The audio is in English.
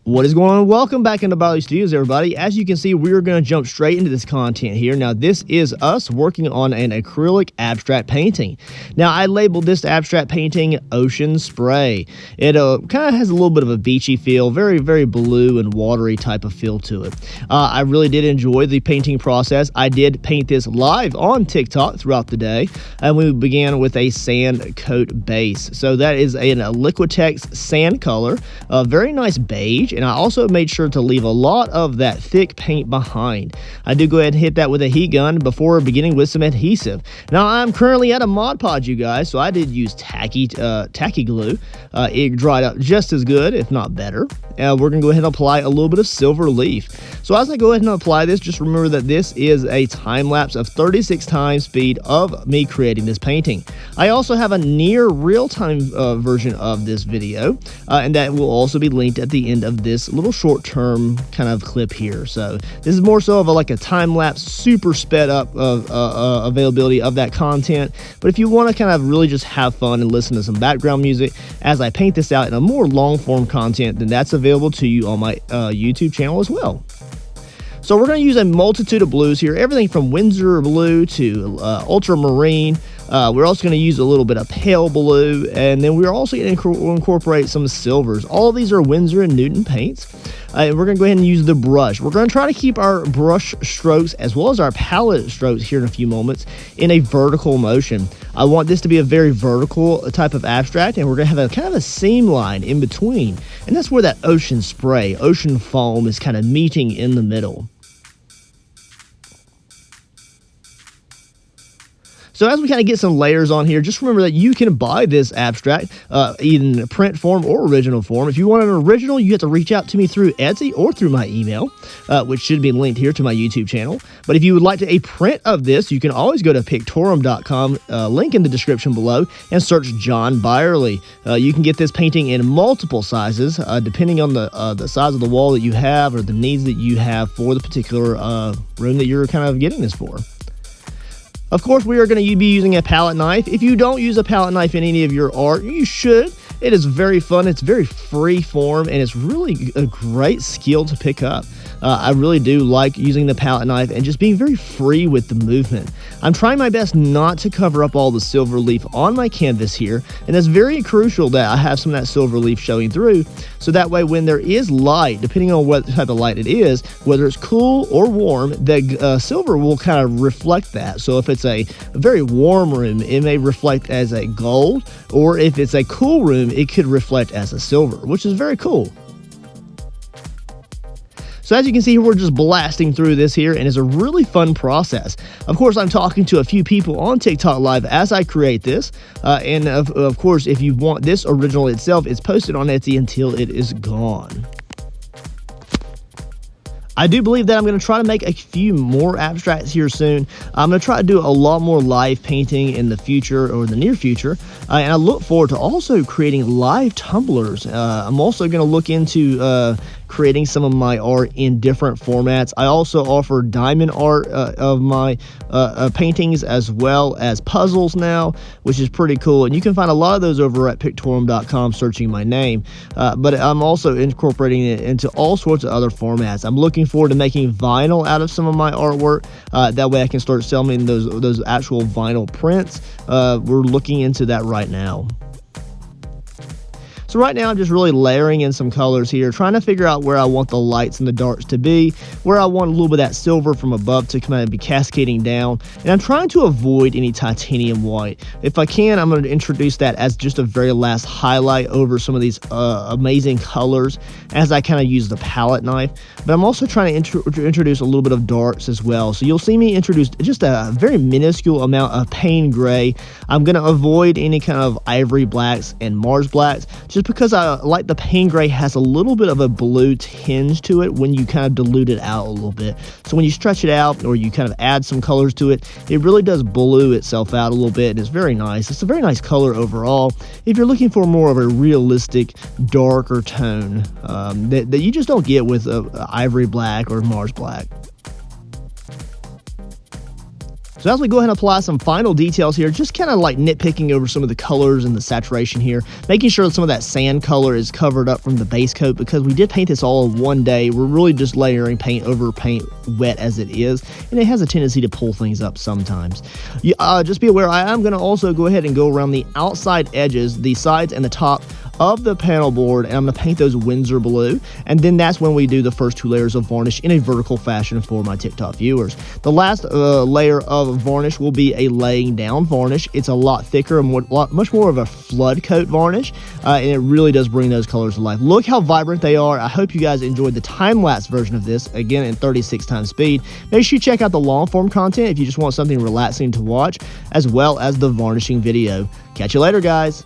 What is going on? Welcome back into Barley Studios, everybody. As you can see, we're going to jump straight into this content here. Now, this is us working on an acrylic abstract painting. Now, I labeled this abstract painting Ocean Spray. It kind of has a little bit of a beachy feel, very, very blue and watery type of feel to it. I really did enjoy the painting process. I did paint this live on TikTok throughout the day, and we began with a sand coat base. So that is a Liquitex sand color, a very nice beige. And I also made sure to leave a lot of that thick paint behind. I do go ahead and hit that with a heat gun before beginning with some adhesive. Now, I'm currently at a Mod Podge, you guys, so I did use tacky glue. It dried up just as good, if not better. We're going to go ahead and apply a little bit of silver leaf. So as I go ahead and apply this, just remember that this is a time lapse of 36 times speed of me creating this painting. I also have a near real-time version of this video, and that will also be linked at the end of this little short-term kind of clip here. So this is more so of like a time-lapse, super sped up availability of that content. But if you want to kind of really just have fun and listen to some background music as I paint this out in a more long-form content, then that's available to you on my YouTube channel as well. So we're going to use a multitude of blues here, everything from Winsor blue to ultramarine. We're also going to use a little bit of pale blue, and then we're also going to incorporate some silvers. All of these are Winsor & Newton paints. And we're going to go ahead and use the brush. We're going to try to keep our brush strokes as well as our palette strokes here in a few moments in a vertical motion. I want this to be a very vertical type of abstract, and we're going to have a kind of a seam line in between. And that's where that ocean spray, ocean foam is kind of meeting in the middle. So as we kind of get some layers on here, just remember that you can buy this abstract in print form or original form. If you want an original, you have to reach out to me through Etsy or through my email, which should be linked here to my YouTube channel. But if you would like a print of this, you can always go to Pictorum.com, link in the description below, and search John Byerly. You can get this painting in multiple sizes, depending on the size of the wall that you have or the needs that you have for the particular room that you're kind of getting this for. Of course, we are going to be using a palette knife. If you don't use a palette knife in any of your art, you should. It is very fun. It's very free form, and it's really a great skill to pick up. I really do like using the palette knife and just being very free with the movement. I'm trying my best not to cover up all the silver leaf on my canvas here, and it's very crucial that I have some of that silver leaf showing through, so that way when there is light, depending on what type of light it is, whether it's cool or warm, the silver will kind of reflect that. So if it's a very warm room, it may reflect as a gold, or if it's a cool room, it could reflect as a silver, which is very cool. So as you can see, we're just blasting through this here, and it's a really fun process. Of course, I'm talking to a few people on TikTok Live as I create this, and of course, if you want this original itself, it's posted on Etsy until it is gone. I do believe that I'm going to try to make a few more abstracts here soon. I'm going to try to do a lot more live painting in the future or the near future. And I look forward to also creating live tumblers. I'm also going to look into creating some of my art in different formats. I also offer diamond art of my paintings as well as puzzles now, which is pretty cool. And you can find a lot of those over at Pictorum.com searching my name. But I'm also incorporating it into all sorts of other formats. I'm looking forward to making vinyl out of some of my artwork. That way I can start selling those actual vinyl prints. We're looking into that right now. So right now I'm just really layering in some colors here, trying to figure out where I want the lights and the darks to be, where I want a little bit of that silver from above to kind of be cascading down, and I'm trying to avoid any titanium white. If I can, I'm going to introduce that as just a very last highlight over some of these amazing colors as I kind of use the palette knife, but I'm also trying to introduce a little bit of darks as well. So you'll see me introduce just a very minuscule amount of Payne gray. I'm going to avoid any kind of ivory blacks and Mars blacks, just because I like the Payne gray has a little bit of a blue tinge to it when you kind of dilute it out a little bit. So when you stretch it out or you kind of add some colors to it, it really does blue itself out a little bit, and it's very nice. It's a very nice color overall if you're looking for more of a realistic darker tone that you just don't get with ivory black or Mars black. So as we go ahead and apply some final details here, just kind of like nitpicking over some of the colors and the saturation here, making sure that some of that sand color is covered up from the base coat, because we did paint this all in one day. We're really just layering paint over paint wet as it is, and it has a tendency to pull things up sometimes. Just be aware, I am going to also go ahead and go around the outside edges, the sides and the top of the panel board, and I'm going to paint those Winsor blue, and then that's when we do the first 2 layers of varnish in a vertical fashion for my TikTok viewers. The last layer of varnish will be a laying down varnish. It's a lot thicker and much more of a flood coat varnish, and it really does bring those colors to life. Look how vibrant they are. I hope you guys enjoyed the time-lapse version of this, again in 36 times speed. Make sure you check out the long-form content if you just want something relaxing to watch, as well as the varnishing video. Catch you later, guys.